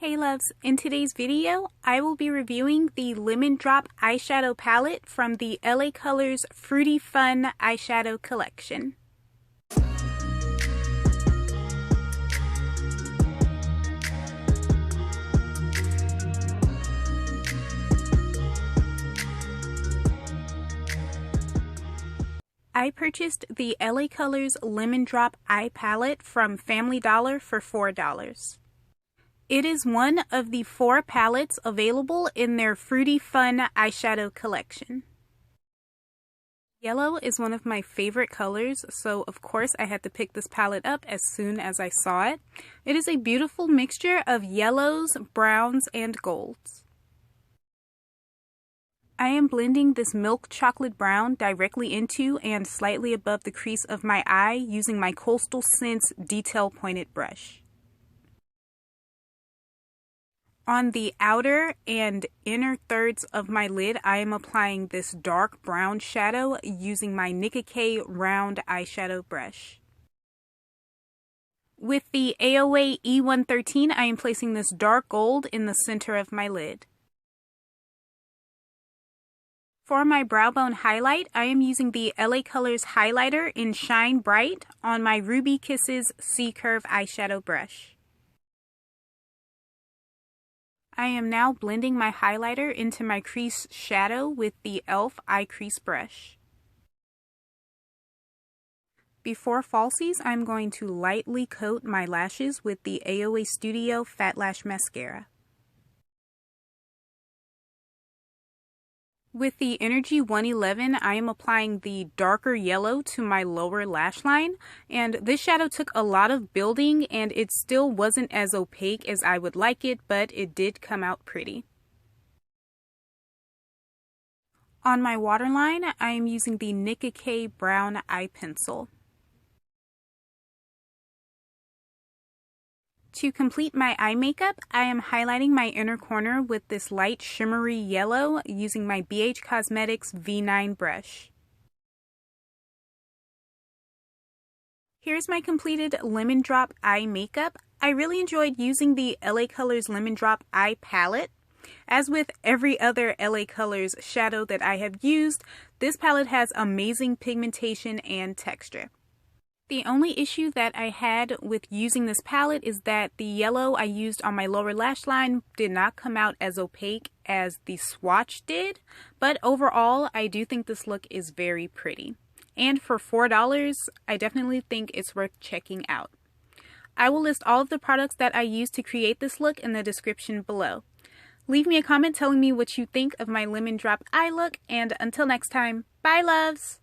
Hey loves, in today's video, I will be reviewing the Lemon Drop eyeshadow palette from the LA Colors Fruity Fun eyeshadow collection. I purchased the LA Colors Lemon Drop Eye Palette from Family Dollar for $4. It is one of the 4 palettes available in their Fruity Fun eyeshadow collection. Yellow is one of my favorite colors, so of course I had to pick this palette up as soon as I saw it. It is a beautiful mixture of yellows, browns, and golds. I am blending this milk chocolate brown directly into and slightly above the crease of my eye using my Coastal Scents detail pointed brush. On the outer and inner thirds of my lid, I am applying this dark brown shadow using my Nicka round eyeshadow brush. With the Aloe E113, I am placing this dark gold in the center of my lid. For my brow bone highlight, I am using the LA Colors highlighter in Shine Bright on my Ruby Kisses C-Curve eyeshadow brush. I am now blending my highlighter into my crease shadow with the e.l.f. eye crease brush. Before falsies, I'm going to lightly coat my lashes with the AOA Studio Fat Lash Mascara. With the Energy 111, I am applying the darker yellow to my lower lash line, and this shadow took a lot of building and it still wasn't as opaque as I would like it, but it did come out pretty. On my waterline, I am using the Nicka brown eye pencil. To complete my eye makeup, I am highlighting my inner corner with this light shimmery yellow using my BH Cosmetics V9 brush. Here's my completed Lemon Drop eye makeup. I really enjoyed using the LA Colors Lemon Drop eye palette. As with every other LA Colors shadow that I have used, this palette has amazing pigmentation and texture. The only issue that I had with using this palette is that the yellow I used on my lower lash line did not come out as opaque as the swatch did, but overall I do think this look is very pretty. And for $4, I definitely think it's worth checking out. I will list all of the products that I used to create this look in the description below. Leave me a comment telling me what you think of my Lemon Drop eye look, and until next time, bye loves!